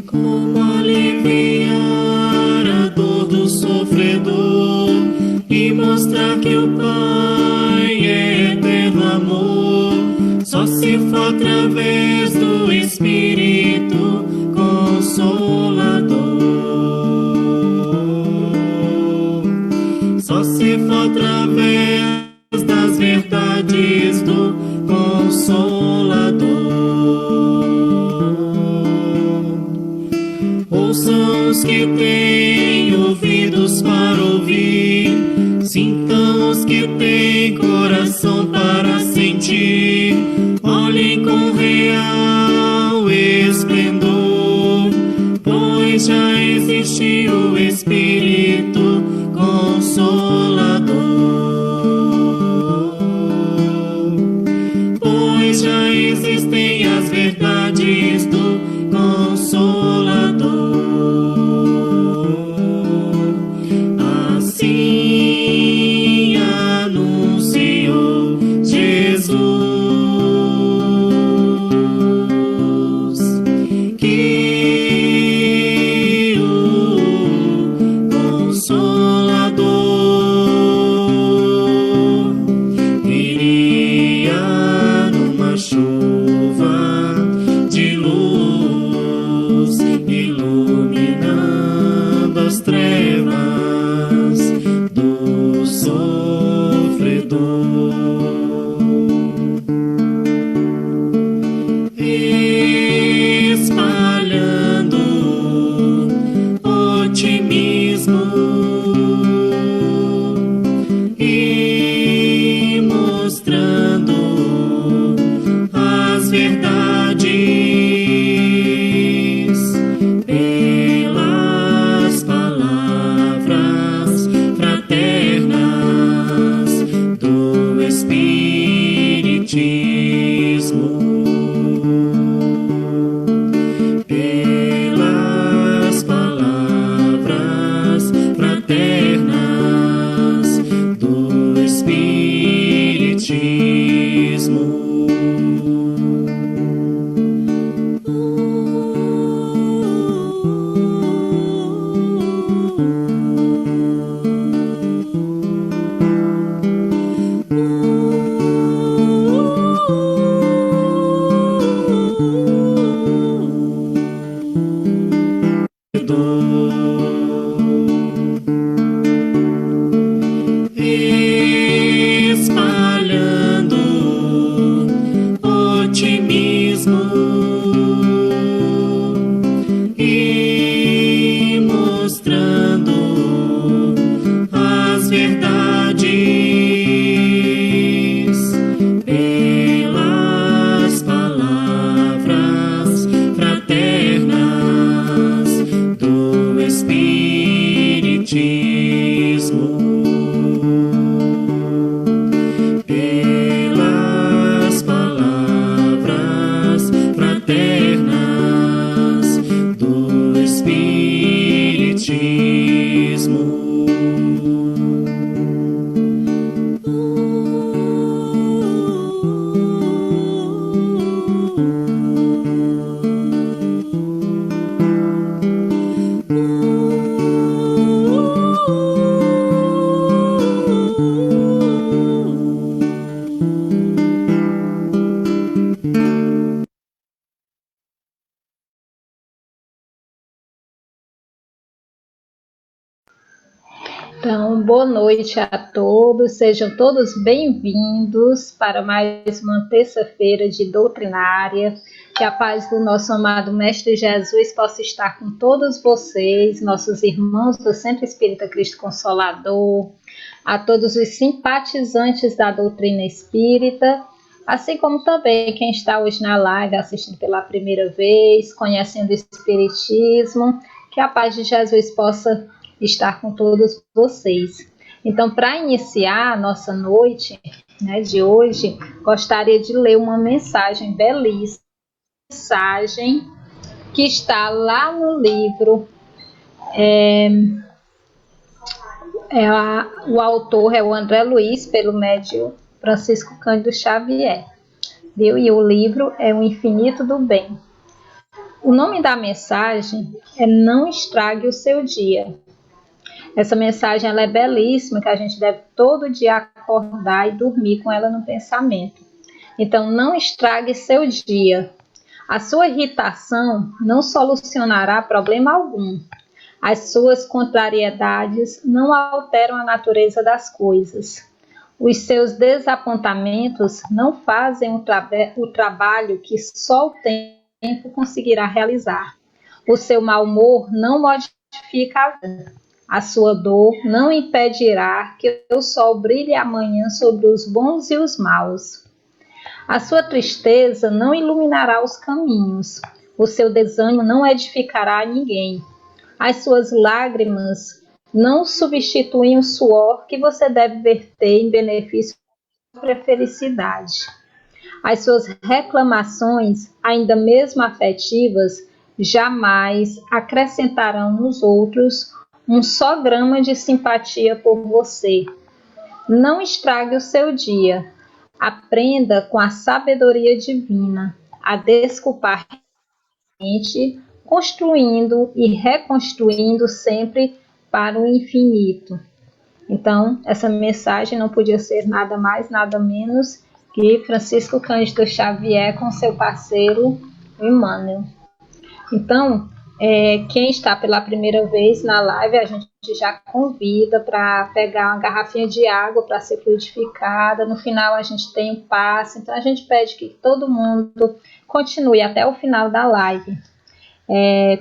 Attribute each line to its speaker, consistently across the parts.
Speaker 1: Como aliviar a dor do sofredor e mostrar que o Pai é eterno amor, só se for através do Espírito Consolador. Só se for através das verdades do Consolador. Ouçam os que têm ouvidos para ouvir, sintam os que têm coração para sentir, olhem com real esplendor, pois já existe o Espírito Consolador. Pois já existem as verdades do Consolador. Assim anunciou Jesus, que o Consolador viria numa chuva de luz, iluminando as trevas do sofredor, espalhando otimismo e mostrando as verdades pelas palavras fraternas do Espiritismo. Pelas palavras fraternas do Espiritismo. Espalhando otimismo e mostrando as verdades pelas palavras fraternas do Espiritismo. Pelas palavras fraternas do Espiritismo.
Speaker 2: Então, boa noite a todos, sejam todos bem-vindos para mais uma terça-feira de doutrinária. Que a paz do nosso amado Mestre Jesus possa estar com todos vocês, nossos irmãos do Centro Espírita Cristo Consolador, a todos os simpatizantes da doutrina espírita, assim como também quem está hoje na live assistindo pela primeira vez, conhecendo o Espiritismo. Que a paz de Jesus possa estar com todos vocês. Então, para iniciar a nossa noite, né, de hoje, gostaria de ler uma mensagem belíssima, mensagem que está lá no livro. O autor é o André Luiz, pelo médium Francisco Cândido Xavier, viu? E o livro é O Infinito do Bem. O nome da mensagem é Não Estrague o Seu Dia. Essa mensagem ela é belíssima, que a gente deve todo dia acordar e dormir com ela no pensamento. Então, não estrague seu dia. A sua irritação não solucionará problema algum. As suas contrariedades não alteram a natureza das coisas. Os seus desapontamentos não fazem o trabalho que só o tempo conseguirá realizar. O seu mau humor não modifica a vida. A sua dor não impedirá que o sol brilhe amanhã sobre os bons e os maus. A sua tristeza não iluminará os caminhos. O seu desânimo não edificará ninguém. As suas lágrimas não substituem o suor que você deve verter em benefício da própria felicidade. As suas reclamações, ainda mesmo afetivas, jamais acrescentarão nos outros um só grama de simpatia por você. Não estrague o seu dia. Aprenda com a sabedoria divina a desculpar, construindo e reconstruindo sempre para o infinito. Então, essa mensagem não podia ser nada mais, nada menos que Francisco Cândido Xavier com seu parceiro Emmanuel. Então, quem está pela primeira vez na live, a gente já convida para pegar uma garrafinha de água para ser fluidificada. No final, a gente tem um passe. Então, a gente pede que todo mundo continue até o final da live.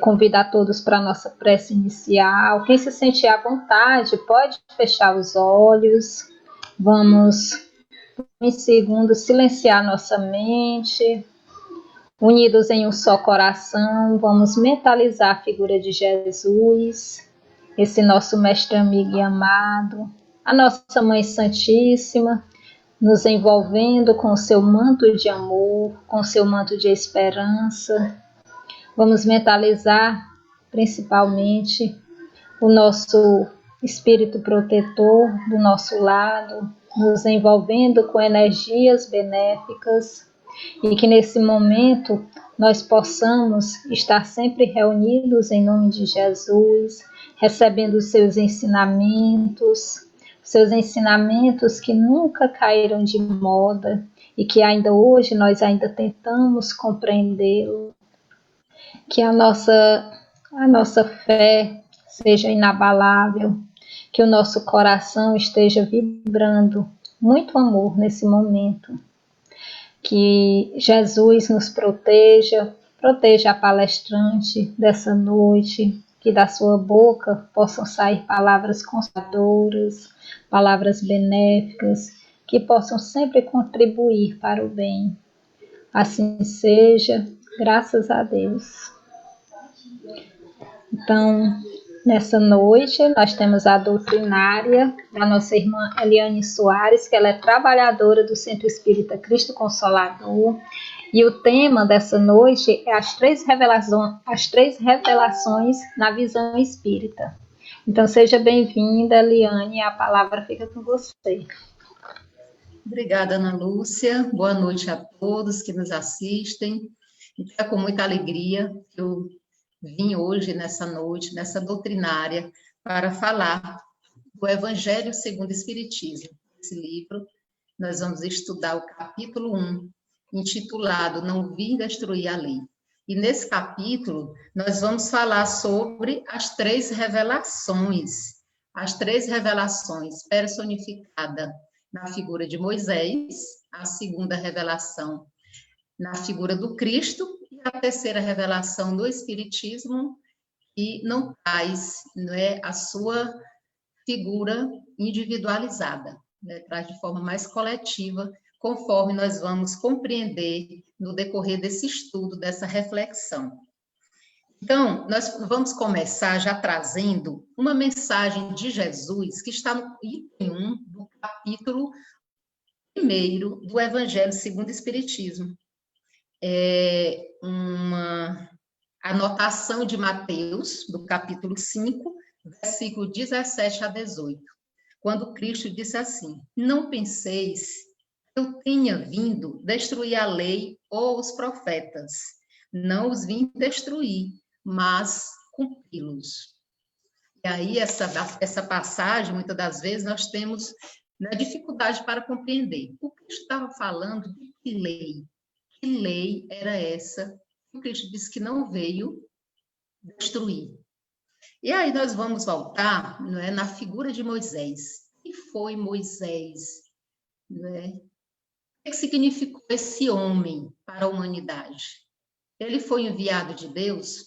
Speaker 2: Convidar todos para a nossa prece inicial. Quem se sentir à vontade, pode fechar os olhos. Vamos, em segundos, silenciar nossa mente. Unidos em um só coração, vamos mentalizar a figura de Jesus, esse nosso mestre amigo e amado, a nossa Mãe Santíssima, nos envolvendo com o seu manto de amor, com o seu manto de esperança. Vamos mentalizar, principalmente, o nosso espírito protetor do nosso lado, nos envolvendo com energias benéficas, e que nesse momento nós possamos estar sempre reunidos em nome de Jesus, recebendo os seus ensinamentos que nunca caíram de moda e que ainda hoje nós ainda tentamos compreendê-lo. Que a nossa fé seja inabalável, que o nosso coração esteja vibrando muito amor nesse momento. Que Jesus nos proteja a palestrante dessa noite, que da sua boca possam sair palavras consoladoras, palavras benéficas, que possam sempre contribuir para o bem. Assim seja, graças a Deus. Então, nessa noite, nós temos a doutrinária da nossa irmã Eliane Soares, que ela é trabalhadora do Centro Espírita Cristo Consolador. E o tema dessa noite é as três revelações na visão espírita. Então, seja bem-vinda, Eliane, a palavra fica com você.
Speaker 3: Obrigada, Ana Lúcia. Boa noite a todos que nos assistem. É com muita alegria que eu vim hoje, nessa noite, nessa doutrinária, para falar do Evangelho segundo o Espiritismo. Esse livro, nós vamos estudar o capítulo 1, intitulado Não Vim Destruir a Lei. E nesse capítulo, nós vamos falar sobre as três revelações personificadas na figura de Moisés, a segunda revelação na figura do Cristo, e a terceira revelação do Espiritismo, que não traz, a sua figura individualizada, traz de forma mais coletiva, conforme nós vamos compreender no decorrer desse estudo, dessa reflexão. Então, nós vamos começar já trazendo uma mensagem de Jesus, que está no item 1 do capítulo primeiro do Evangelho segundo o Espiritismo. É uma anotação de Mateus, do capítulo 5, versículo 17 a 18, quando Cristo disse assim: não penseis que eu tenha vindo destruir a lei ou os profetas. Não os vim destruir, mas cumpri-los. E aí, essa passagem, muitas das vezes, nós temos, né, dificuldade para compreender. O Cristo estava falando de que lei? Que lei era essa? O Cristo disse que não veio destruir. E aí nós vamos voltar, não é, na figura de Moisés. Quem foi Moisés? Não é? O que significou esse homem para a humanidade? Ele foi enviado de Deus,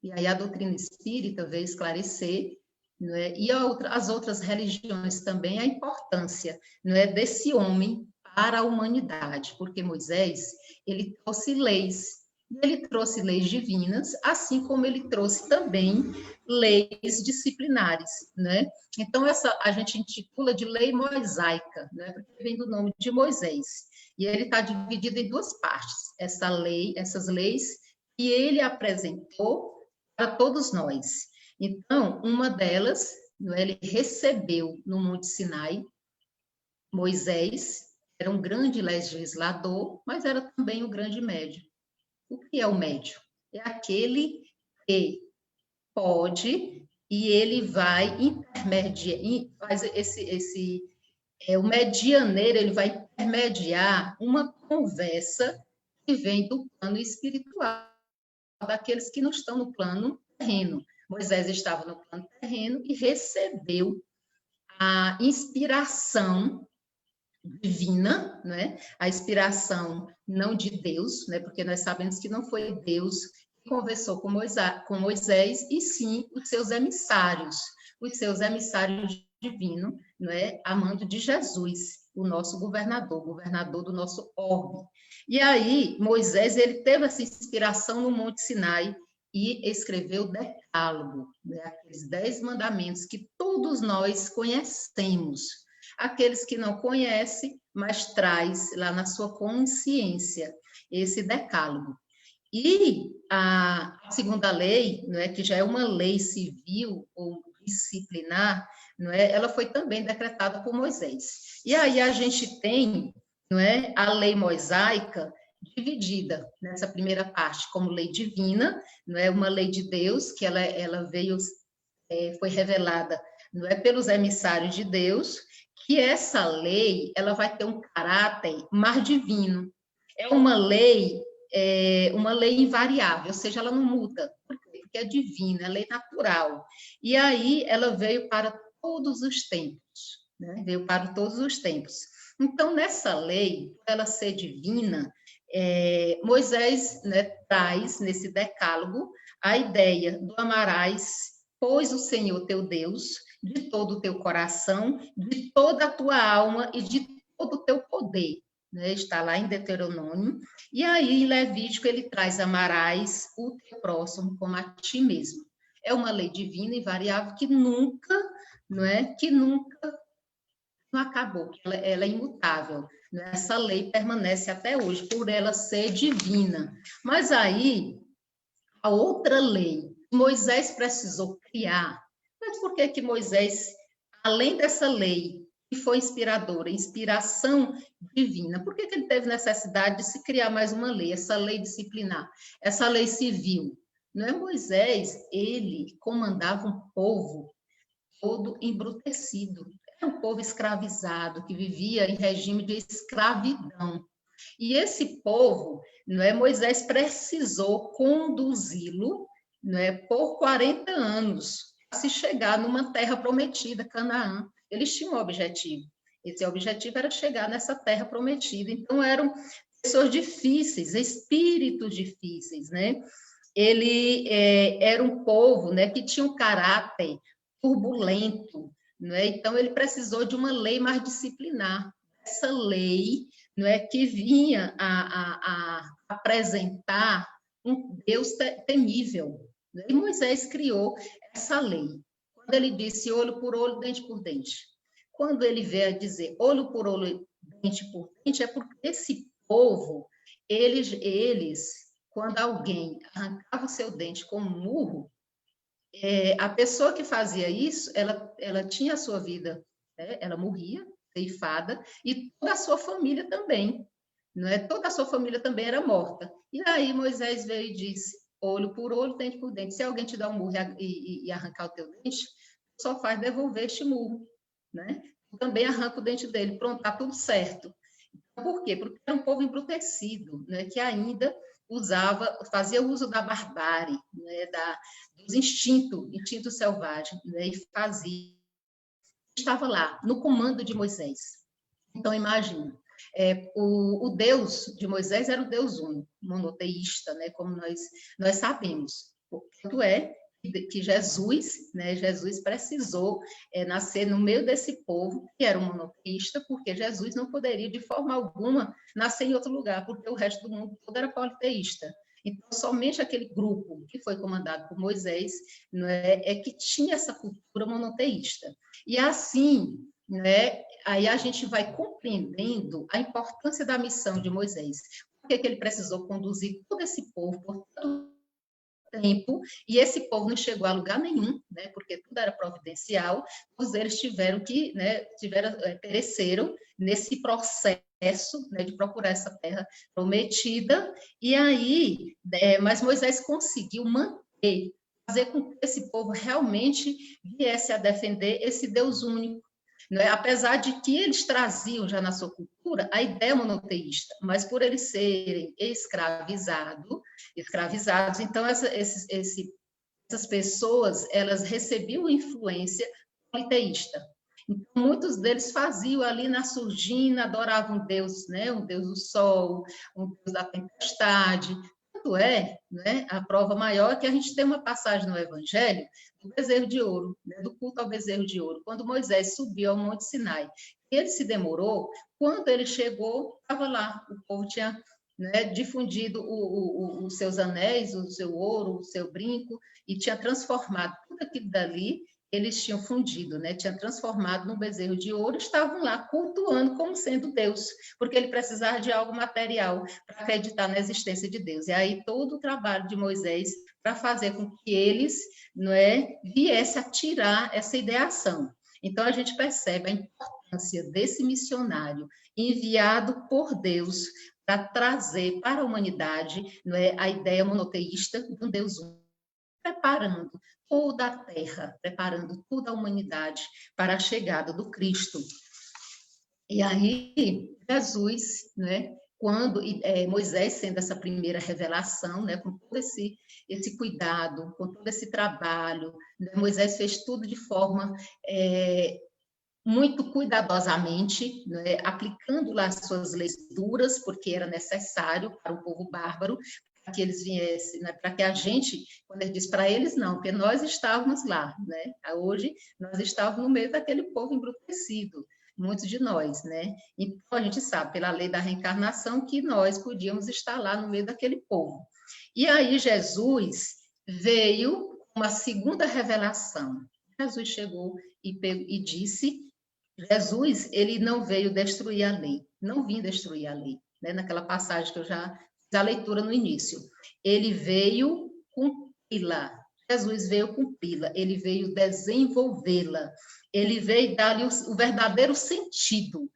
Speaker 3: e aí a doutrina espírita veio esclarecer, não é? E as outras religiões também, a importância, não é, desse homem para a humanidade, porque Moisés, ele trouxe leis, ele trouxe leis divinas, assim como ele trouxe também leis disciplinares, né? Então, essa a gente intitula de lei mosaica, né? Porque vem do nome de Moisés. E ele está dividido em duas partes, essas leis que ele apresentou para todos nós. Então, uma delas, né, ele recebeu no Monte Sinai. Moisés era um grande legislador, mas era também um grande médium. O que é o médium? É aquele que pode e ele vai intermediar, faz o medianeiro, ele vai intermediar uma conversa que vem do plano espiritual, daqueles que não estão no plano terreno. Moisés estava no plano terreno e recebeu a inspiração divina, né? A inspiração não de Deus, né? Porque nós sabemos que não foi Deus que conversou com Moisés, e sim os seus emissários divinos, né? A mando de Jesus, o nosso governador do nosso orbe. E aí, Moisés, ele teve essa inspiração no Monte Sinai e escreveu o Decálogo, né? Aqueles 10 mandamentos que todos nós conhecemos. Aqueles que não conhecem, mas traz lá na sua consciência esse decálogo. E a segunda lei, não é, que já é uma lei civil ou disciplinar, não é, ela foi também decretada por Moisés. E aí a gente tem, não é, a lei mosaica dividida nessa primeira parte como lei divina, não é, uma lei de Deus que ela veio, foi revelada, não é, pelos emissários de Deus, que essa lei ela vai ter um caráter mais divino. É uma lei invariável, ou seja, ela não muda, porque é divina, é lei natural. E aí ela veio para todos os tempos, né? Veio para todos os tempos. Então, nessa lei, por ela ser divina, Moisés, né, traz nesse decálogo a ideia do amarás, pois o Senhor teu Deus, de todo o teu coração, de toda a tua alma e de todo o teu poder. Né? Está lá em Deuteronômio. E aí, em Levítico, ele traz: amarás o teu próximo como a ti mesmo. É uma lei divina, invariável, que nunca, não é? Que nunca não acabou, que ela é imutável. Né? Essa lei permanece até hoje, por ela ser divina. Mas aí, a outra lei, Moisés precisou criar. Mas por que Moisés, além dessa lei, que foi inspiradora, inspiração divina, por que ele teve necessidade de se criar mais uma lei, essa lei disciplinar, essa lei civil? Não é? Moisés, ele comandava um povo todo embrutecido, era um povo escravizado, que vivia em regime de escravidão. E esse povo, não é, Moisés precisou conduzi-lo, não é, por 40 anos, a se chegar numa terra prometida, Canaã. Eles tinham um objetivo. Esse objetivo era chegar nessa terra prometida. Então, eram pessoas difíceis, espíritos difíceis, né? Ele era um povo, né, que tinha um caráter turbulento, né? Então, ele precisou de uma lei mais disciplinar. Essa lei, não é, que vinha a apresentar um Deus temível. Né? E Moisés criou essa lei. Quando ele disse olho por olho, dente por dente. Quando ele veio a dizer olho por olho, dente por dente, é porque esse povo, eles quando alguém arrancava o seu dente com um murro, a pessoa que fazia isso, ela tinha a sua vida, né? Ela morria, ceifada, e toda a sua família também, não é? Toda a sua família também era morta. E aí Moisés veio e disse, olho por olho, dente por dente. Se alguém te dá um murro e arrancar o teu dente, só faz devolver este murro, né? Também arranca o dente dele, pronto, está tudo certo. Por quê? Porque era um povo embrutecido, né? Que ainda fazia uso da barbárie, né? Dos instintos selvagens, né? E estava lá, no comando de Moisés. Então, imagina, o Deus de Moisés era o Deus único, monoteísta, né? Como nós sabemos. Tanto é que Jesus, né, Jesus precisou nascer no meio desse povo que era um monoteísta, porque Jesus não poderia de forma alguma nascer em outro lugar, porque o resto do mundo todo era politeísta. Então, somente aquele grupo que foi comandado por Moisés, né, que tinha essa cultura monoteísta. E assim, né, aí a gente vai compreendendo a importância da missão de Moisés. Por que ele precisou conduzir todo esse povo por tanto tempo, e esse povo não chegou a lugar nenhum, né, porque tudo era providencial, todos eles pereceram nesse processo, né, de procurar essa terra prometida, e aí, mas Moisés conseguiu fazer com que esse povo realmente viesse a defender esse Deus único, né? Apesar de que eles traziam já na sua cultura a ideia monoteísta, mas por eles serem escravizados, então essas pessoas, elas recebiam influência politeísta. Então, muitos deles faziam ali na surdina, adoravam um Deus, né? Um Deus do sol, um Deus da tempestade. Tanto é, né? A prova maior é que a gente tem uma passagem no Evangelho do bezerro de ouro, né? Do culto ao bezerro de ouro, quando Moisés subiu ao Monte Sinai. Ele se demorou, quando ele chegou, estava lá, o povo tinha, né, difundido os seus anéis, o seu ouro, o seu brinco, e tinha transformado tudo aquilo dali, eles tinham fundido, né? Tinha transformado num bezerro de ouro, estavam lá cultuando como sendo Deus, porque ele precisava de algo material para acreditar na existência de Deus. E aí todo o trabalho de Moisés para fazer com que eles, não é, viessem a tirar essa ideação. Então a gente percebe a importância desse missionário enviado por Deus para trazer para a humanidade, não é, a ideia monoteísta de um Deus único, preparando toda a terra, preparando toda a humanidade para a chegada do Cristo. E aí, Jesus, né, quando Moisés sendo essa primeira revelação, né, com todo esse cuidado, com todo esse trabalho, né, Moisés fez tudo de forma muito cuidadosamente, né, aplicando lá as suas leis duras, porque era necessário para o povo bárbaro, para que eles viessem, né, para que a gente, quando ele diz para eles, não, porque nós estávamos lá, né? Hoje nós estávamos no meio daquele povo embrutecido, muitos de nós, né? Então a gente sabe, pela lei da reencarnação, que nós podíamos estar lá no meio daquele povo. E aí Jesus veio uma segunda revelação. Jesus chegou e disse, Jesus, ele não veio destruir a lei, não vinha destruir a lei, né? Naquela passagem que eu já fiz a leitura no início. Ele veio cumpri-la, Jesus veio cumpri-la, ele veio desenvolvê-la, ele veio dar-lhe o verdadeiro sentido,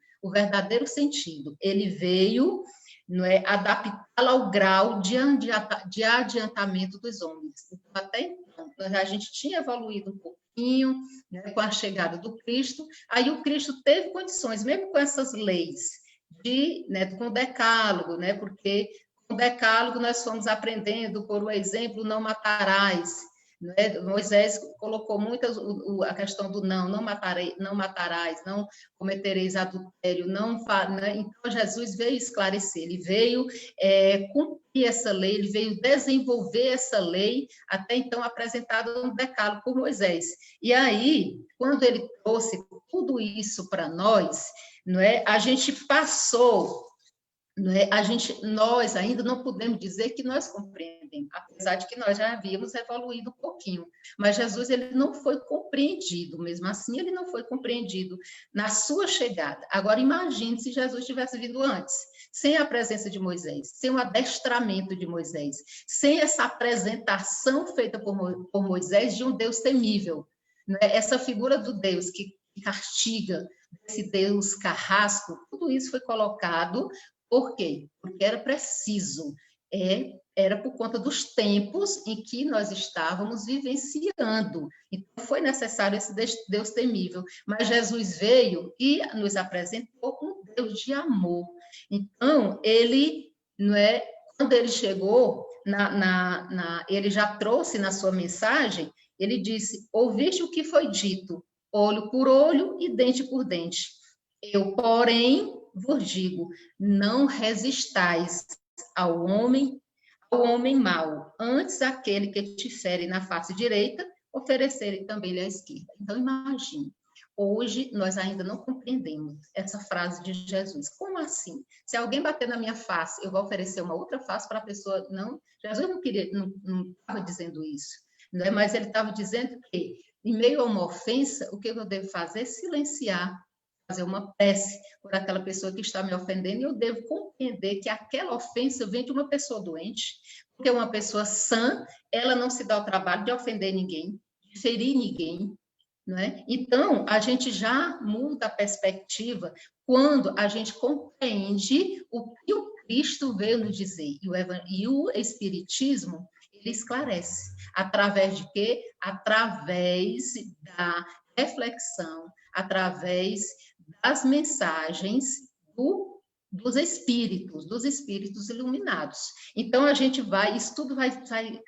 Speaker 3: ele veio, não é, adaptá-la ao grau de adiantamento dos homens. Então, até então, a gente tinha evoluído um pouquinho, né, com a chegada do Cristo, aí o Cristo teve condições, mesmo com essas leis, com o decálogo, né, porque com o decálogo nós fomos aprendendo, por o exemplo, não matarás, né? Moisés colocou muito a questão do não matarás, não cometereis adultério, né? Então Jesus veio esclarecer, ele veio cumprir essa lei, ele veio desenvolver essa lei, até então apresentada no decálogo por Moisés. E aí, quando ele trouxe tudo isso para nós, não é? A gente passou, não é? Nós ainda não podemos dizer que nós compreendemos, compreendendo, apesar de que nós já havíamos evoluído um pouquinho. Mas Jesus, ele não foi compreendido, mesmo assim, ele não foi compreendido na sua chegada. Agora, imagine se Jesus tivesse vindo antes, sem a presença de Moisés, sem o adestramento de Moisés, sem essa apresentação feita por Moisés de um Deus temível, né? Essa figura do Deus que castiga, esse Deus carrasco, tudo isso foi colocado. Por quê? Porque era preciso, era por conta dos tempos em que nós estávamos vivenciando. Então, foi necessário esse Deus temível. Mas Jesus veio e nos apresentou um Deus de amor. Então, ele, não é, quando ele chegou, ele já trouxe na sua mensagem, ele disse: ouviste o que foi dito, olho por olho e dente por dente. Eu, porém, vos digo, não resistais ao homem mau, antes aquele que te fere na face direita, oferecerem também-lhe a esquerda. Então, imagine, hoje nós ainda não compreendemos essa frase de Jesus. Como assim? Se alguém bater na minha face, eu vou oferecer uma outra face para a pessoa? Não, Jesus não estava dizendo isso, né? Mas ele estava dizendo que, em meio a uma ofensa, o que eu devo fazer? Silenciar, fazer uma prece por aquela pessoa que está me ofendendo, e eu devo compreender que aquela ofensa vem de uma pessoa doente, porque uma pessoa sã, ela não se dá o trabalho de ofender ninguém, de ferir ninguém, não é? Então, a gente já muda a perspectiva quando a gente compreende o que o Cristo veio nos dizer, e o Espiritismo, ele esclarece. Através de quê? Através da reflexão, através das mensagens dos espíritos iluminados. Então, a gente isso tudo vai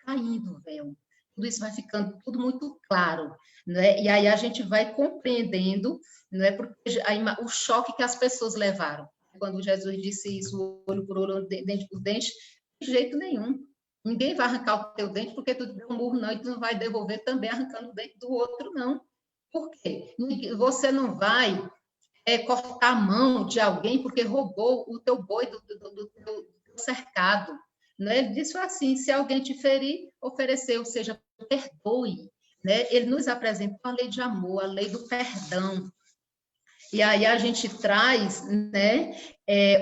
Speaker 3: caindo, véu. Tudo isso vai ficando tudo muito claro, né? E aí a gente vai compreendendo, né? Porque o choque que as pessoas levaram. Quando Jesus disse isso, olho por olho, dente por dente, de jeito nenhum. Ninguém vai arrancar o teu dente porque tu deu um murro, não, e tu não vai devolver também arrancando o dente do outro, não. Por quê? Você não vai cortar a mão de alguém porque roubou o teu boi do teu cercado. Né? Ele disse assim: se alguém te ferir, oferecer, ou seja, perdoe. Né? Ele nos apresentou a lei de amor, a lei do perdão. E aí a gente traz, né,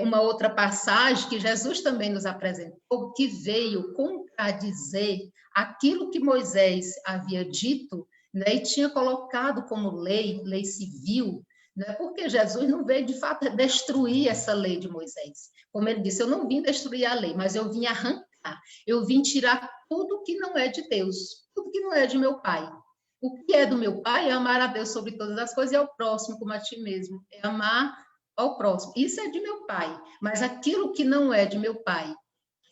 Speaker 3: uma outra passagem que Jesus também nos apresentou, que veio contradizer aquilo que Moisés havia dito, né, e tinha colocado como lei civil, né, porque Jesus não veio, de fato, destruir essa lei de Moisés. Como ele disse, eu não vim destruir a lei, mas eu vim arrancar, eu vim tirar tudo que não é de Deus, tudo que não é de meu Pai. O que é do meu Pai é amar a Deus sobre todas as coisas e ao próximo como a ti mesmo. É amar ao próximo. Isso é de meu Pai. Mas aquilo que não é de meu Pai,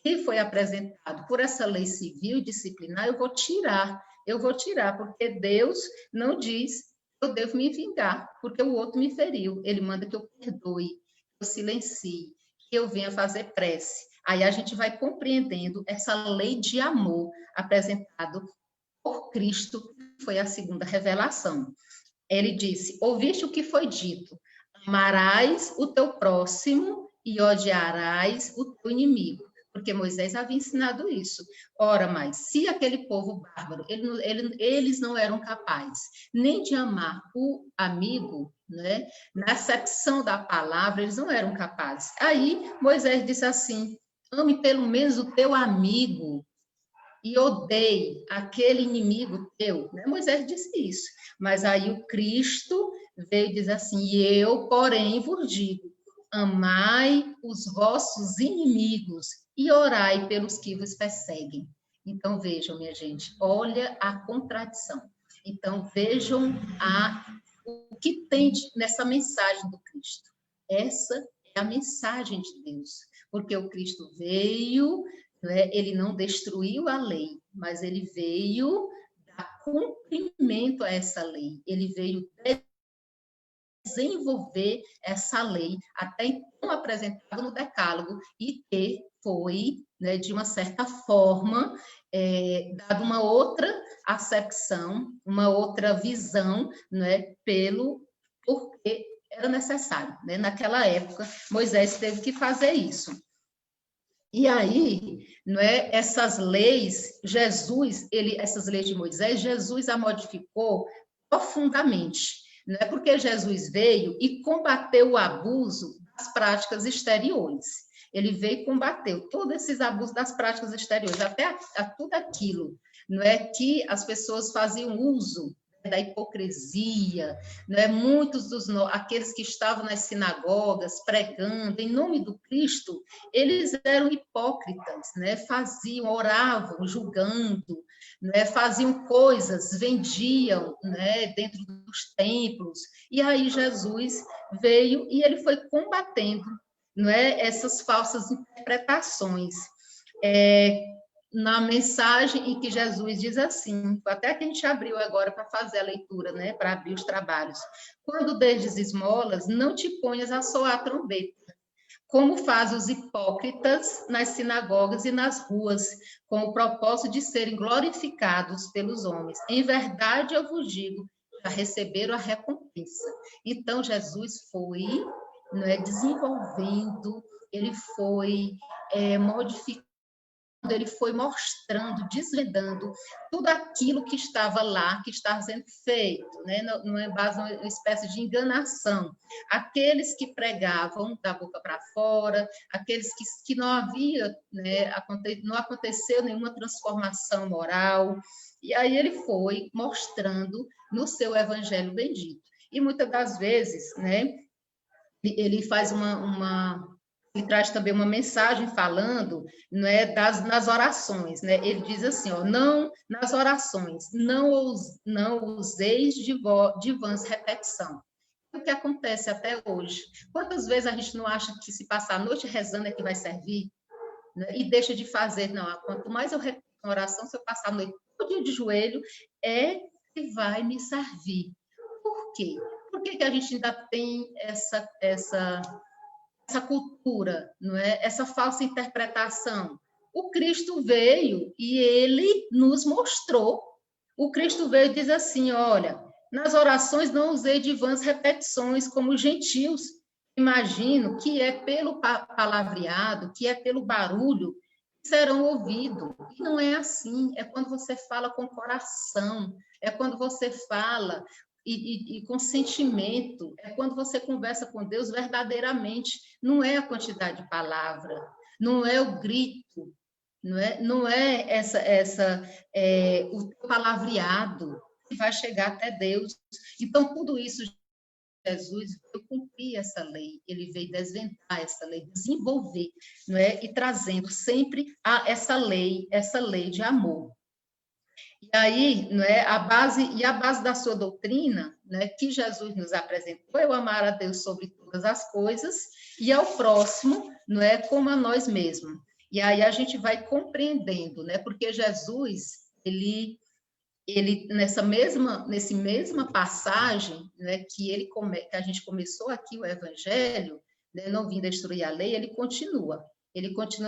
Speaker 3: que foi apresentado por essa lei civil e disciplinar, eu vou tirar. Eu vou tirar, porque Deus não diz que eu devo me vingar, porque o outro me feriu. Ele manda que eu perdoe, que eu silencie, que eu venha fazer prece. Aí a gente vai compreendendo essa lei de amor apresentada por Cristo, foi a segunda revelação. Ele disse: ouviste o que foi dito, amarás o teu próximo e odiarás o teu inimigo. Porque Moisés havia ensinado isso. Ora, mas se aquele povo bárbaro, eles não eram capazes nem de amar o amigo, né? Na acepção da palavra, eles não eram capazes. Aí Moisés disse assim: ame pelo menos o teu amigo e odeie aquele inimigo teu. Né? Moisés disse isso. Mas aí o Cristo veio e diz assim: e eu, porém, vos digo, amai os vossos inimigos e orai pelos que vos perseguem. Então, vejam, minha gente, olha a contradição. Então, vejam o que tem nessa mensagem do Cristo. Essa é a mensagem de Deus, porque o Cristo veio, né, ele não destruiu a lei, mas ele veio dar cumprimento a essa lei, ele veio desenvolver essa lei, até então apresentada no Decálogo, e que foi, né, de uma certa forma, dada uma outra acepção, uma outra visão, né, porque era necessário. Né? Naquela época, Moisés teve que fazer isso. E aí, não é, essas leis, essas leis de Moisés, Jesus a modificou profundamente. Não é porque Jesus veio e combateu o abuso das práticas exteriores. Ele veio e combateu todos esses abusos das práticas exteriores, até a tudo aquilo, não é, que as pessoas faziam uso da hipocrisia, não é? Muitos aqueles que estavam nas sinagogas pregando em nome do Cristo, eles eram hipócritas, né? Faziam, oravam, julgando, né? Faziam coisas, vendiam, né? Dentro dos templos. E aí Jesus veio e ele foi combatendo, não é? Essas falsas interpretações. Na mensagem em que Jesus diz assim, até que a gente abriu agora para fazer a leitura, né, para abrir os trabalhos. Quando desdes esmolas, não te ponhas a soar trombeta, como fazem os hipócritas nas sinagogas e nas ruas, com o propósito de serem glorificados pelos homens. Em verdade, eu vos digo, já receberam a recompensa. Então, Jesus foi, não é, desenvolvendo, ele foi modificando, ele foi mostrando, desvendando tudo aquilo que estava lá, que estava sendo feito, né? Não é base uma espécie de enganação. Aqueles que pregavam da boca para fora, aqueles que não havia, né, não aconteceu nenhuma transformação moral, e aí ele foi mostrando no seu evangelho bendito. E muitas das vezes, né, ele faz ele traz também uma mensagem falando, né, nas orações, né? Ele diz assim, ó, não nas orações, não useis de vãs repetição. O que acontece até hoje? Quantas vezes a gente não acha que se passar a noite rezando é que vai servir, né? E deixa de fazer? Não, quanto mais eu repito uma oração, se eu passar a noite todo dia de joelho, é que vai me servir. Por quê? Por que a gente ainda tem essa cultura, não é? Essa falsa interpretação? O Cristo veio e ele nos mostrou. O Cristo veio e diz assim, olha, nas orações não usei de vãs repetições como os gentios. Imagino que é pelo palavreado, que é pelo barulho que serão ouvidos. E não é assim, é quando você fala com coração, é quando você fala e com sentimento, é quando você conversa com Deus verdadeiramente, não é a quantidade de palavra, não é o grito, não é o palavreado que vai chegar até Deus. Então, tudo isso, Jesus veio cumprir essa lei, ele veio desvendar essa lei, desenvolver, não é? E trazendo sempre essa lei de amor. E aí, não é, a base da sua doutrina, né, que Jesus nos apresentou, é o amar a Deus sobre todas as coisas e ao próximo, não é, como a nós mesmos. E aí a gente vai compreendendo, né, porque Jesus, ele nessa mesma passagem, né, que a gente começou aqui o Evangelho, né, não vim destruir a lei, ele continua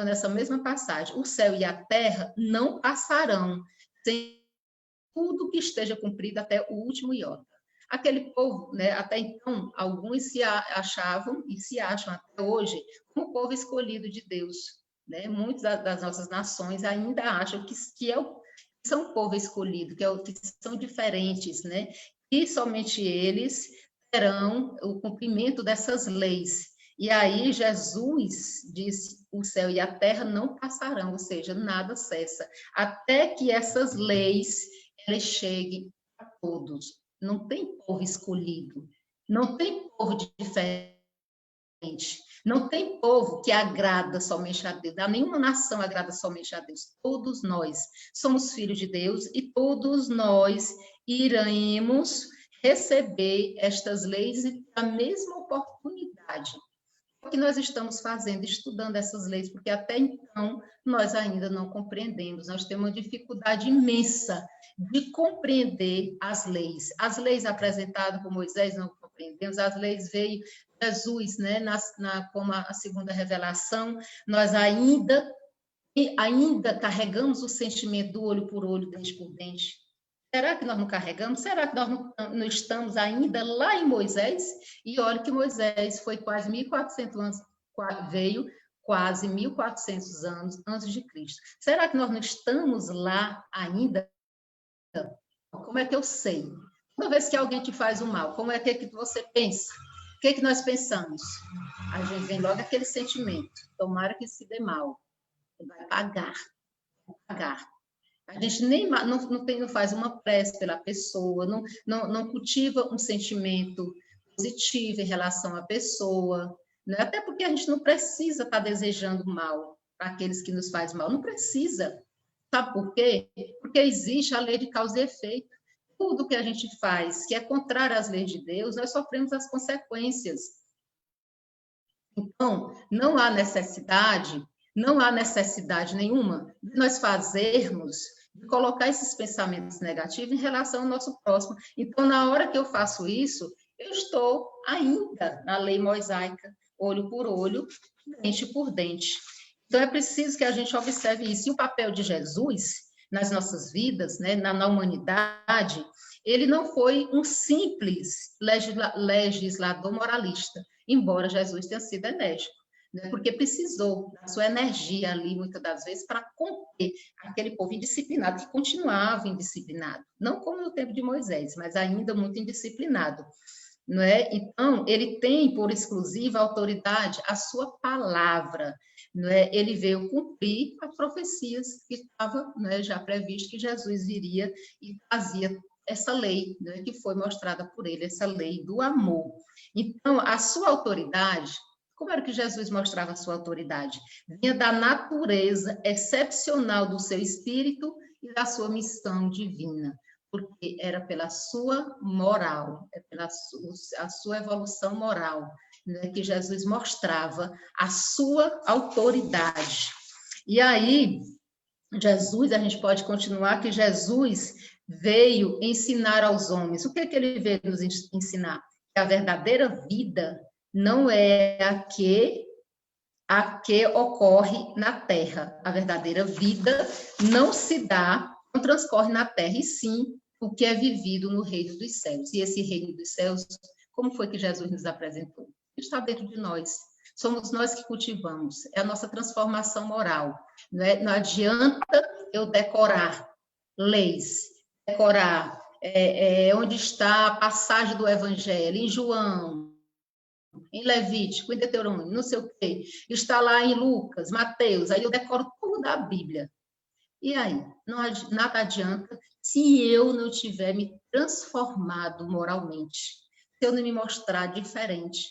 Speaker 3: nessa mesma passagem. O céu e a terra não passarão sem tudo que esteja cumprido até o último iota. Aquele povo, né, até então, alguns se achavam e se acham até hoje como povo escolhido de Deus. Né? Muitas das nossas nações ainda acham que são povo escolhido, que são diferentes, né? E somente eles terão o cumprimento dessas leis. E aí Jesus diz, o céu e a terra não passarão, ou seja, nada cessa, até que essas leis elas cheguem a todos. Não tem povo escolhido, não tem povo diferente, não tem povo que agrada somente a Deus, nenhuma nação agrada somente a Deus. Todos nós somos filhos de Deus e todos nós iremos receber estas leis e a mesma oportunidade. O que nós estamos fazendo, estudando essas leis, porque até então nós ainda não compreendemos, nós temos uma dificuldade imensa de compreender as leis. As leis apresentadas por Moisés não compreendemos, as leis veio Jesus, né, como a segunda revelação, nós ainda carregamos o sentimento do olho por olho, dente por dente. Será que nós não carregamos? Será que nós não estamos ainda lá em Moisés? E olha que Moisés foi quase 1.400 anos, veio quase 1.400 anos antes de Cristo. Será que nós não estamos lá ainda? Como é que eu sei? Toda vez que alguém te faz o mal, como é que você pensa? O que é que nós pensamos? A gente vem logo aquele sentimento, tomara que se dê mal, vai pagar. A gente nem não faz uma prece pela pessoa, não cultiva um sentimento positivo em relação à pessoa, né? Até porque a gente não precisa estar desejando mal para aqueles que nos fazem mal, não precisa. Sabe por quê? Porque existe a lei de causa e efeito. Tudo que a gente faz que é contrário às leis de Deus, nós sofremos as consequências. Então, não há necessidade nenhuma de nós de colocar esses pensamentos negativos em relação ao nosso próximo. Então, na hora que eu faço isso, eu estou ainda na lei mosaica, olho por olho, dente por dente. Então, é preciso que a gente observe isso. E o papel de Jesus nas nossas vidas, né, na humanidade, ele não foi um simples legislador moralista, embora Jesus tenha sido enérgico, né, porque precisou da sua energia ali, muitas das vezes, para conter aquele povo indisciplinado, que continuava indisciplinado. Não como no tempo de Moisés, mas ainda muito indisciplinado. Não é? Então, ele tem por exclusiva autoridade a sua palavra. Não é? Ele veio cumprir as profecias que estava, não é, já previsto que Jesus viria e fazia essa lei, não é, que foi mostrada por ele, essa lei do amor. Então, a sua autoridade, como era que Jesus mostrava a sua autoridade? Vinha da natureza excepcional do seu espírito e da sua missão divina, porque era pela sua moral, pela a sua evolução moral, né, que Jesus mostrava a sua autoridade. E aí, Jesus, a gente pode continuar que Jesus veio ensinar aos homens. O que ele veio nos ensinar? Que a verdadeira vida não é a que ocorre na terra. A verdadeira vida não se dá, não transcorre na terra, e sim o que é vivido no reino dos céus. E esse reino dos céus, como foi que Jesus nos apresentou? Está dentro de nós. Somos nós que cultivamos. É a nossa transformação moral. Não adianta eu decorar leis, decorar onde está a passagem do Evangelho, em João, em Levítico, em Deuteronômio, não sei o quê. Está lá em Lucas, Mateus, aí eu decoro tudo da Bíblia. E aí? Nada adianta se eu não tiver me transformado moralmente, se eu não me mostrar diferente,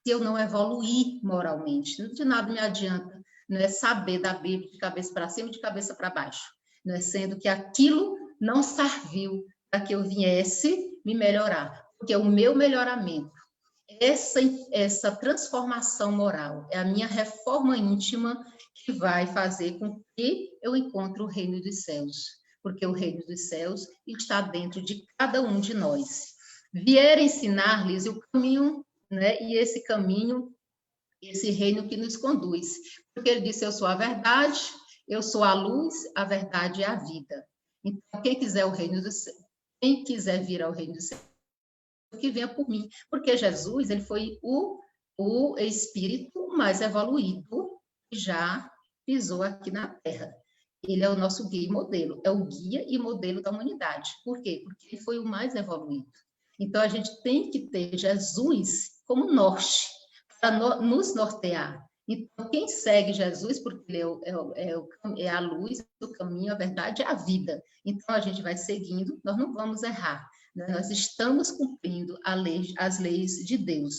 Speaker 3: se eu não evoluir moralmente. De nada me adianta, não é saber da Bíblia de cabeça para cima e de cabeça para baixo, não é, sendo que aquilo não serviu para que eu viesse me melhorar, porque o meu melhoramento, essa transformação moral, é a minha reforma íntima que vai fazer com que eu encontre o reino dos céus, porque o reino dos céus está dentro de cada um de nós. Vier ensinar-lhes o caminho, né, e esse caminho, esse reino que nos conduz, porque ele disse: eu sou a verdade, eu sou a luz, a verdade e a vida. Então, quem quiser o reino dos céus, quem quiser vir ao reino dos céus, que venha por mim, porque Jesus, ele foi o espírito mais evoluído que já pisou aqui na Terra. Ele é o nosso guia e modelo, é o guia e modelo da humanidade. Por quê? Porque ele foi o mais evoluído. Então, a gente tem que ter Jesus como norte, para nos nortear. Então, quem segue Jesus, porque ele é a luz, o caminho, a verdade e a vida. Então, a gente vai seguindo, nós não vamos errar. Nós estamos cumprindo as leis de Deus.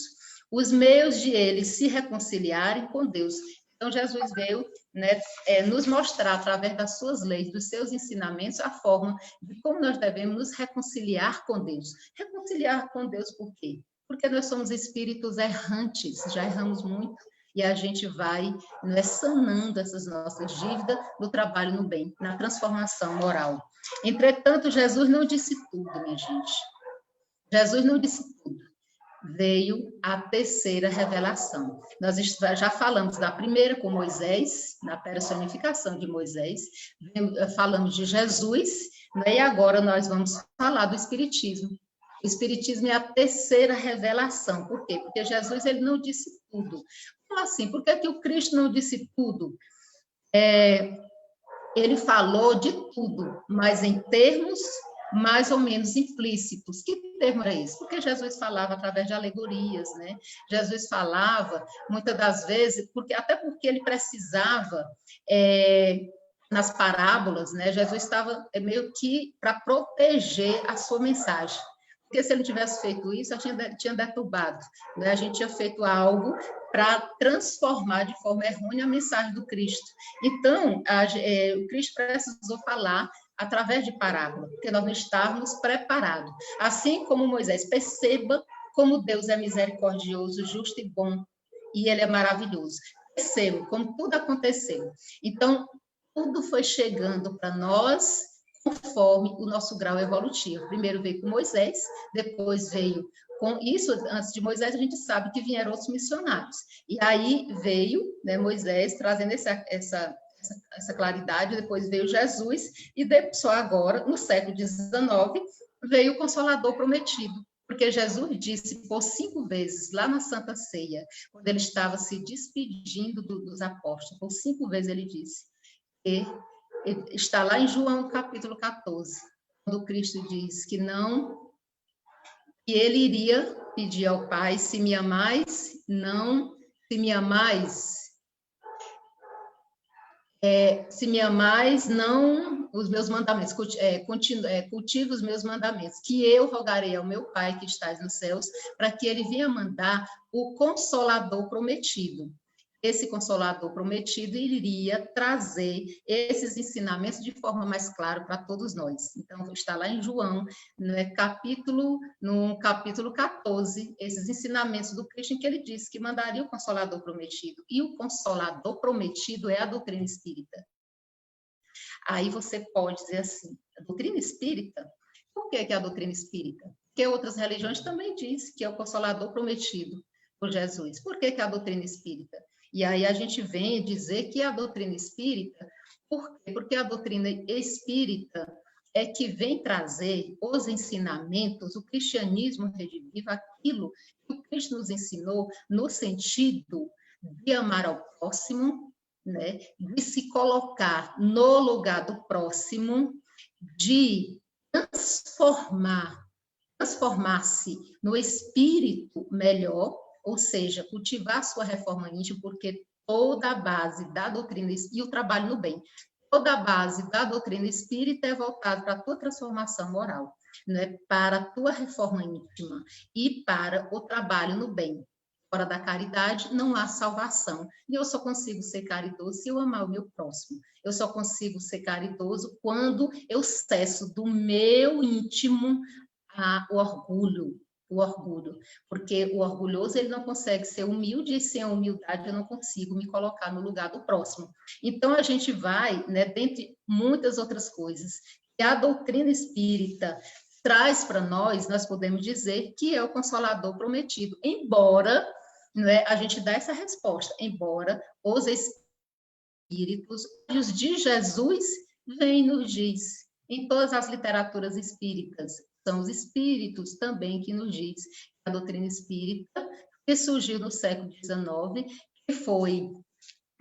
Speaker 3: Os meios de eles se reconciliarem com Deus. Então, Jesus veio, né, nos mostrar, através das suas leis, dos seus ensinamentos, a forma de como nós devemos nos reconciliar com Deus. Reconciliar com Deus por quê? Porque nós somos espíritos errantes, já erramos muito, e a gente vai, né, sanando essas nossas dívidas no trabalho no bem, na transformação moral. Entretanto, Jesus não disse tudo, minha gente. Jesus não disse tudo. Veio a terceira revelação. Nós já falamos da primeira com Moisés, na personificação de Moisés, falamos de Jesus, né, e agora nós vamos falar do Espiritismo. O Espiritismo é a terceira revelação. Por quê? Porque Jesus, ele não disse tudo. Como assim? Por que o Cristo não disse tudo? Ele falou de tudo, mas em termos mais ou menos implícitos. Que termo era esse? Porque Jesus falava através de alegorias, né? Jesus falava, muitas das vezes, até porque ele precisava, nas parábolas, né? Jesus estava meio que para proteger a sua mensagem. Porque se ele tivesse feito isso, eu tinha deturbado, né? A gente tinha feito algo para transformar de forma errônea a mensagem do Cristo. Então, o Cristo precisou falar através de parábola, porque nós não estávamos preparados. Assim como Moisés, perceba como Deus é misericordioso, justo e bom, e ele é maravilhoso. Perceba como tudo aconteceu. Então, tudo foi chegando para nós conforme o nosso grau evolutivo. Primeiro veio com Moisés, depois veio com isso. Antes de Moisés, a gente sabe que vieram outros missionários. E aí veio, né, Moisés trazendo essa claridade, depois veio Jesus, e só agora, no século XIX, veio o Consolador prometido. Porque Jesus disse por 5 vezes, lá na Santa Ceia, quando ele estava se despedindo dos apóstolos, por 5 vezes ele disse, que está lá em João capítulo 14, quando Cristo diz que ele iria pedir ao Pai, se me amais, não os meus mandamentos, cultive os meus mandamentos, que eu rogarei ao meu Pai que estás nos céus, para que ele venha mandar o Consolador prometido. Esse Consolador prometido iria trazer esses ensinamentos de forma mais clara para todos nós. Então, está lá em João, no capítulo 14, esses ensinamentos do Cristo, em que ele disse que mandaria o Consolador prometido. E o Consolador prometido é a doutrina espírita. Aí você pode dizer assim, a doutrina espírita? Por que é a doutrina espírita? Porque outras religiões também dizem que é o Consolador prometido por Jesus. Por que é a doutrina espírita? E aí a gente vem dizer que a doutrina espírita, por quê? Porque a doutrina espírita é que vem trazer os ensinamentos, o cristianismo redivivo, aquilo que o Cristo nos ensinou no sentido de amar ao próximo, né? De se colocar no lugar do próximo, de transformar-se no espírito melhor, ou seja, cultivar sua reforma íntima, porque toda a base da doutrina e o trabalho no bem, toda a base da doutrina espírita é voltada para a tua transformação moral, né? Para a tua reforma íntima e para o trabalho no bem. Fora da caridade não há salvação. E eu só consigo ser caridoso se eu amar o meu próximo. Eu só consigo ser caridoso quando eu cesso do meu íntimo o orgulho, porque o orgulhoso ele não consegue ser humilde, e sem a humildade eu não consigo me colocar no lugar do próximo. Então a gente vai, né, dentre muitas outras coisas, que a doutrina espírita traz para nós podemos dizer que é o Consolador prometido, embora, né, a gente dá essa resposta, embora os espíritos de Jesus vêm e nos diz, em todas as literaturas espíritas, são os espíritos também que nos diz a doutrina espírita, que surgiu no século XIX, que foi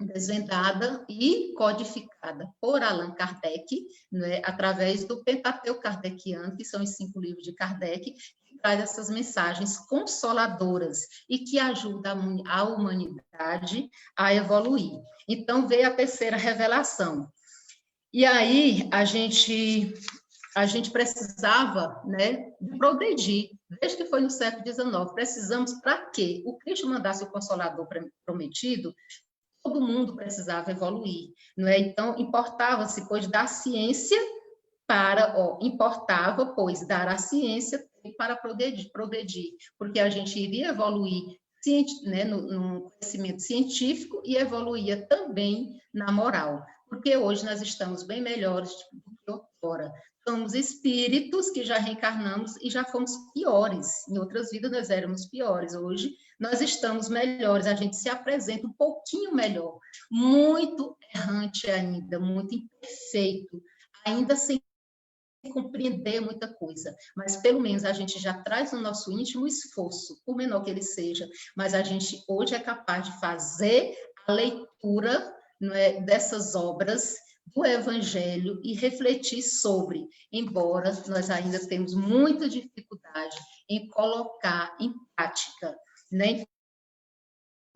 Speaker 3: desvendada e codificada por Allan Kardec, né, através do Pentateuco Kardeciano, que são os 5 livros de Kardec, que traz essas mensagens consoladoras e que ajudam a humanidade a evoluir. Então, veio a terceira revelação. E aí, a gente precisava, né, progredir. Desde que foi no século XIX, precisamos para quê? O Cristo mandasse o Consolador prometido, todo mundo precisava evoluir, não é? Então, importava-se, pois, dar ciência dar a ciência para progredir, porque a gente iria evoluir, né, no conhecimento científico e evoluía também na moral, porque hoje nós estamos bem melhores do que outrora. Somos espíritos que já reencarnamos e já fomos piores. Em outras vidas nós éramos piores. Hoje nós estamos melhores, a gente se apresenta um pouquinho melhor. Muito errante ainda, muito imperfeito, ainda sem compreender muita coisa, mas pelo menos a gente já traz no nosso íntimo esforço, por menor que ele seja, mas a gente hoje é capaz de fazer a leitura, não é, dessas obras do Evangelho e refletir sobre, embora nós ainda temos muita dificuldade em colocar em prática, né?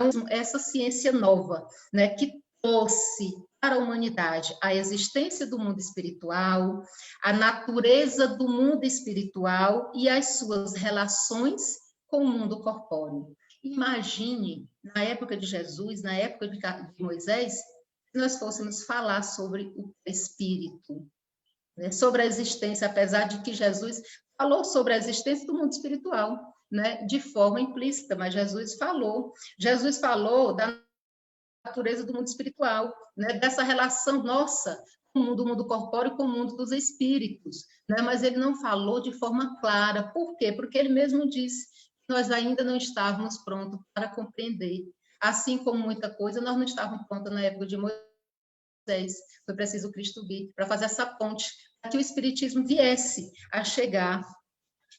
Speaker 3: Então, essa ciência nova, né, que trouxe para a humanidade a existência do mundo espiritual, a natureza do mundo espiritual e as suas relações com o mundo corpóreo. Imagine, na época de Jesus, na época de Moisés, se nós fôssemos falar sobre o espírito, né, sobre a existência, apesar de que Jesus falou sobre a existência do mundo espiritual, né, de forma implícita, mas Jesus falou da natureza do mundo espiritual, né, dessa relação nossa com o mundo corpóreo e com o mundo dos espíritos, né, mas ele não falou de forma clara. Por quê? Porque ele mesmo disse que nós ainda não estávamos prontos para compreender. Assim como muita coisa, nós não estávamos prontos na época de Moisés. Foi preciso Cristo vir para fazer essa ponte, para que o Espiritismo viesse a chegar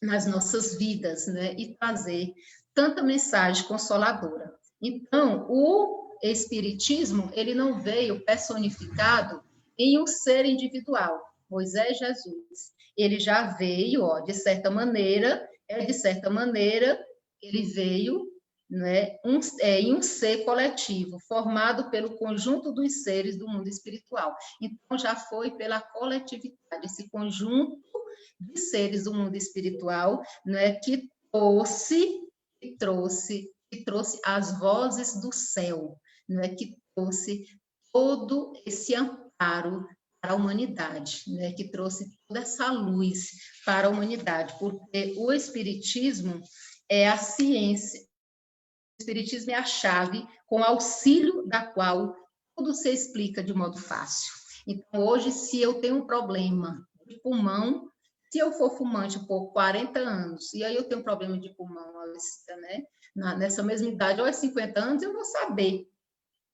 Speaker 3: nas nossas vidas, né, e trazer tanta mensagem consoladora. Então, o Espiritismo, ele não veio personificado em um ser individual, Moisés, Jesus. Ele já veio, de certa maneira, ele veio, né, em um ser coletivo, formado pelo conjunto dos seres do mundo espiritual. Então, já foi pela coletividade, esse conjunto de seres do mundo espiritual, né, que trouxe as vozes do céu, né, que trouxe todo esse amparo para a humanidade, né, que trouxe toda essa luz para a humanidade, porque o Espiritismo é a ciência, o Espiritismo é a chave com auxílio da qual tudo se explica de modo fácil. Então, hoje, se eu tenho um problema de pulmão, se eu for fumante por 40 anos, e aí eu tenho um problema de pulmão, né, nessa mesma idade, ou aos 50 anos, eu vou saber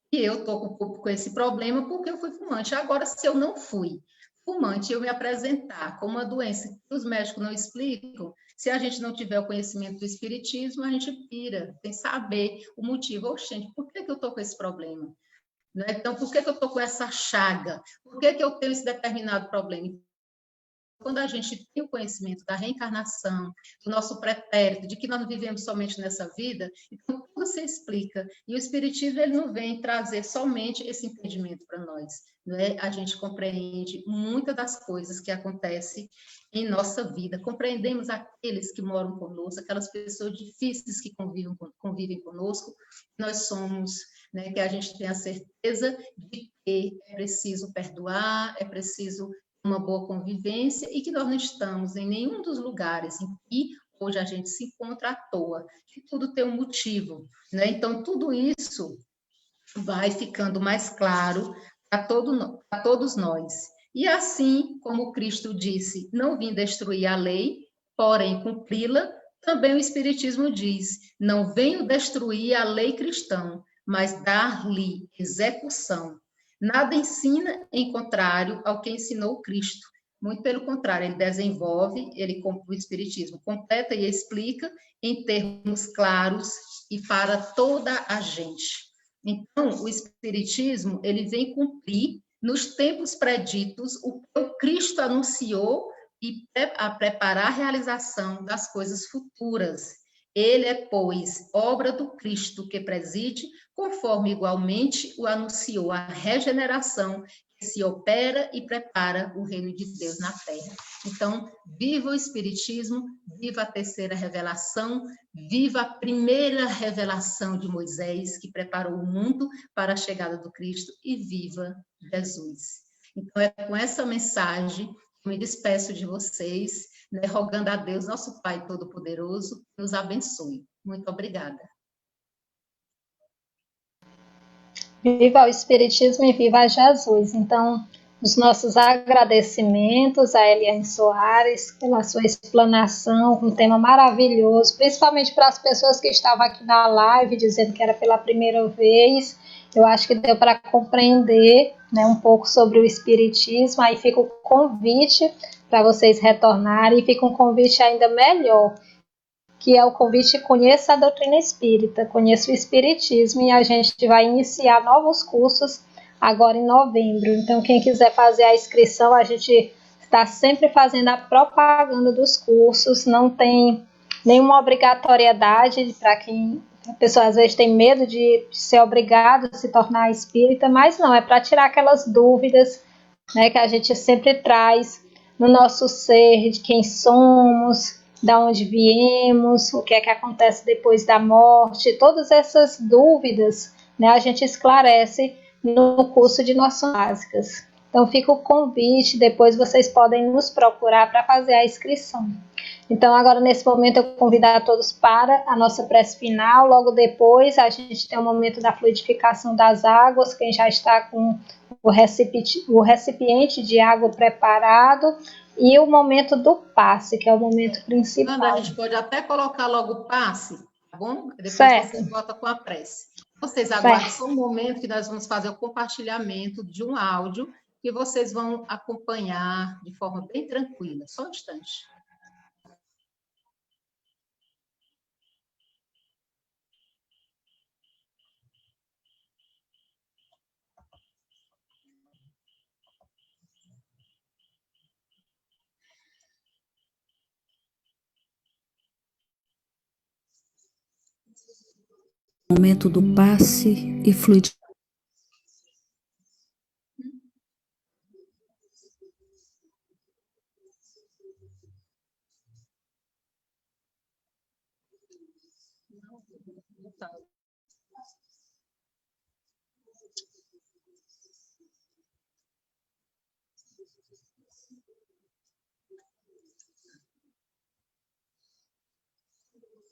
Speaker 3: que eu estou com esse problema porque eu fui fumante. Agora, se eu não fui fumante, eu me apresentar com uma doença que os médicos não explicam, se a gente não tiver o conhecimento do espiritismo, a gente pira, sem saber o motivo. Oh, gente, por que eu estou com esse problema? Né? Então, por que eu estou com essa chaga? Por que eu tenho esse determinado problema? Quando a gente tem o conhecimento da reencarnação, do nosso pretérito, de que nós não vivemos somente nessa vida, então tudo se explica. E o Espiritismo, ele não vem trazer somente esse entendimento para nós, né? A gente compreende muitas das coisas que acontecem em nossa vida. Compreendemos aqueles que moram conosco, aquelas pessoas difíceis que convivem conosco. Nós somos, né, que a gente tem a certeza de que é preciso perdoar, é preciso uma boa convivência e que nós não estamos em nenhum dos lugares em que hoje a gente se encontra à toa, que tudo tem um motivo, né? Então, tudo isso vai ficando mais claro para todos nós. E assim, como Cristo disse, não vim destruir a lei, porém cumpri-la, também o Espiritismo diz, não venho destruir a lei cristã, mas dar-lhe execução. Nada ensina em contrário ao que ensinou Cristo. Muito pelo contrário, ele desenvolve, o Espiritismo completa e explica em termos claros e para toda a gente. Então, o Espiritismo, ele vem cumprir nos tempos preditos o que o Cristo anunciou e a preparar a realização das coisas futuras. Ele é, pois, obra do Cristo que preside, conforme igualmente o anunciou a regeneração que se opera e prepara o reino de Deus na terra. Então, viva o Espiritismo, viva a terceira revelação, viva a primeira revelação de Moisés, que preparou o mundo para a chegada do Cristo, e viva Jesus. Então, é com essa mensagem que me despeço de vocês, né, rogando a Deus, nosso Pai Todo-Poderoso, que nos abençoe. Muito obrigada.
Speaker 2: Viva o Espiritismo e viva Jesus. Então, os nossos agradecimentos a Eliane Soares pela sua explanação, um tema maravilhoso, principalmente para as pessoas que estavam aqui na live, dizendo que era pela primeira vez. Eu acho que deu para compreender, né, um pouco sobre o Espiritismo. Aí fica o convite para vocês retornarem, e fica um convite ainda melhor, que é o convite Conheça a Doutrina Espírita, Conheça o Espiritismo, e a gente vai iniciar novos cursos agora em novembro. Então, quem quiser fazer a inscrição, a gente está sempre fazendo a propaganda dos cursos, não tem nenhuma obrigatoriedade para quem... A pessoa às vezes tem medo de ser obrigado a se tornar espírita, mas não, é para tirar aquelas dúvidas, né, que a gente sempre traz no nosso ser, de quem somos, de onde viemos, o que é que acontece depois da morte, todas essas dúvidas, né, a gente esclarece no curso de noções básicas. Então fica o convite, depois vocês podem nos procurar para fazer a inscrição. Então agora nesse momento eu convido a todos para a nossa prece final, logo depois a gente tem o momento da fluidificação das águas, quem já está com o recipiente de água preparado, e o momento do passe, que é o momento principal.
Speaker 3: Ana, a gente pode até colocar logo o passe, tá bom? Depois
Speaker 2: certo.
Speaker 3: Você volta com a prece. Vocês aguardem só um momento que nós vamos fazer o compartilhamento de um áudio que vocês vão acompanhar de forma bem tranquila. Só um instante.
Speaker 4: Momento do passe e fluidificação.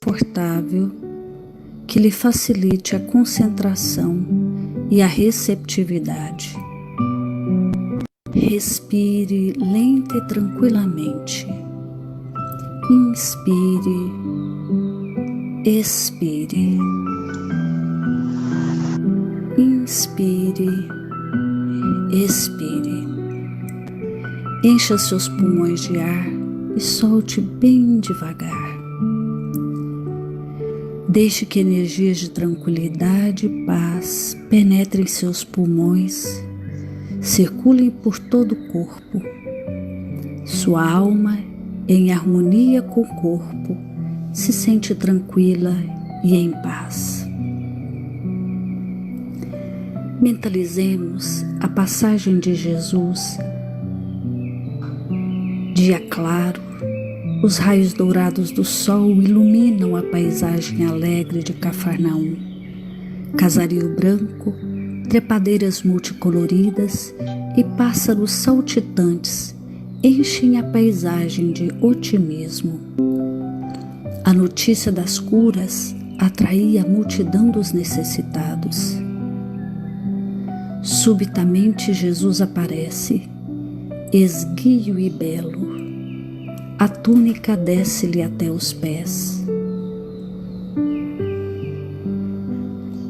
Speaker 4: Confortável, que lhe facilite a concentração e a receptividade. Respire lenta e tranquilamente. Inspire, expire. Inspire, expire. Encha seus pulmões de ar e solte bem devagar. Deixe que energias de tranquilidade e paz penetrem seus pulmões, circulem por todo o corpo. Sua alma, em harmonia com o corpo, se sente tranquila e em paz. Mentalizemos a passagem de Jesus. Dia claro, os raios dourados do sol iluminam a paisagem alegre de Cafarnaum. Casario branco, trepadeiras multicoloridas e pássaros saltitantes enchem a paisagem de otimismo. A notícia das curas atraía a multidão dos necessitados. Subitamente Jesus aparece, esguio e belo. A túnica desce-lhe até os pés.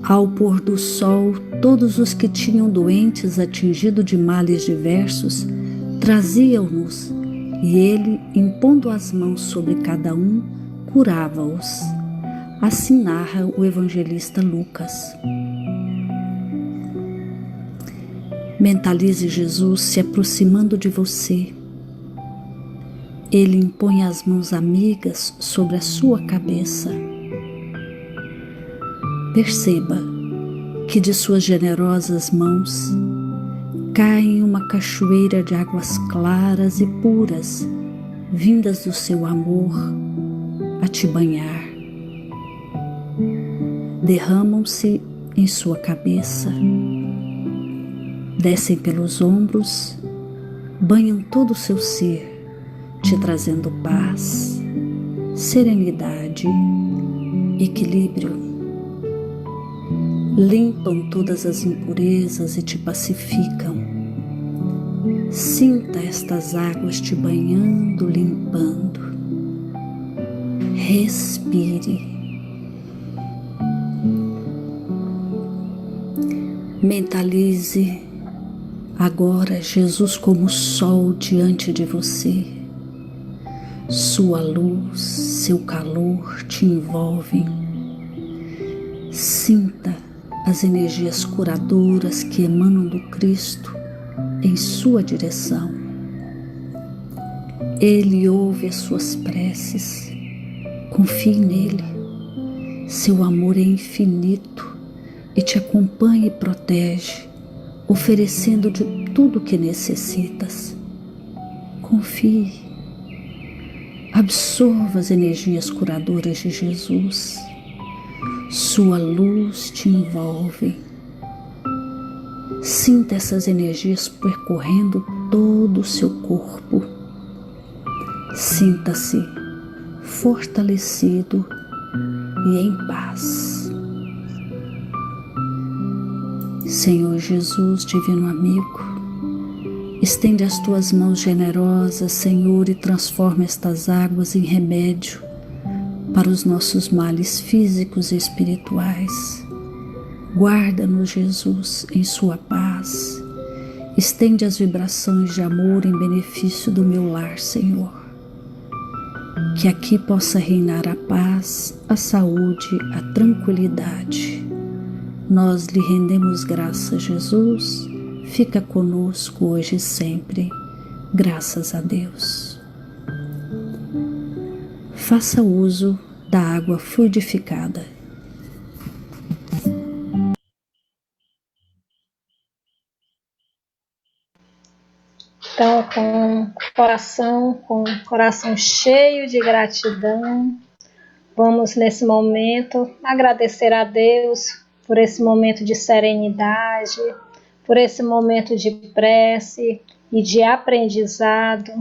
Speaker 4: Ao pôr do sol, todos os que tinham doentes atingidos de males diversos traziam-nos, e ele, impondo as mãos sobre cada um, curava-os. Assim narra o evangelista Lucas. Mentalize Jesus se aproximando de você. Ele impõe as mãos amigas sobre a sua cabeça. Perceba que de suas generosas mãos cai uma cachoeira de águas claras e puras, vindas do seu amor a te banhar. Derramam-se em sua cabeça, descem pelos ombros, banham todo o seu ser, te trazendo paz, serenidade, equilíbrio. Limpam todas as impurezas e te pacificam. Sinta estas águas te banhando, limpando. Respire. Mentalize agora Jesus como sol diante de você. Sua luz, seu calor te envolvem. Sinta as energias curadoras que emanam do Cristo em sua direção. Ele ouve as suas preces. Confie nele. Seu amor é infinito e te acompanha e protege, oferecendo de tudo o que necessitas. Confie. Absorva as energias curadoras de Jesus. Sua luz te envolve. Sinta essas energias percorrendo todo o seu corpo. Sinta-se fortalecido e em paz. Senhor Jesus, divino amigo, estende as tuas mãos generosas, Senhor, e transforma estas águas em remédio para os nossos males físicos e espirituais. Guarda-nos, Jesus, em sua paz. Estende as vibrações de amor em benefício do meu lar, Senhor. Que aqui possa reinar a paz, a saúde, a tranquilidade. Nós lhe rendemos graças, Jesus. Fica conosco hoje e sempre. Graças a Deus. Faça uso da água fluidificada.
Speaker 2: Então, com o coração cheio de gratidão, vamos nesse momento agradecer a Deus por esse momento de serenidade, por esse momento de prece e de aprendizado.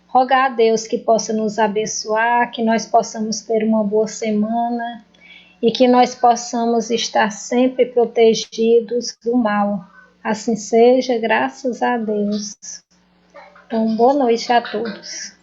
Speaker 2: Rogar a Deus que possa nos abençoar, que nós possamos ter uma boa semana e que nós possamos estar sempre protegidos do mal. Assim seja, graças a Deus. Então, boa noite a todos.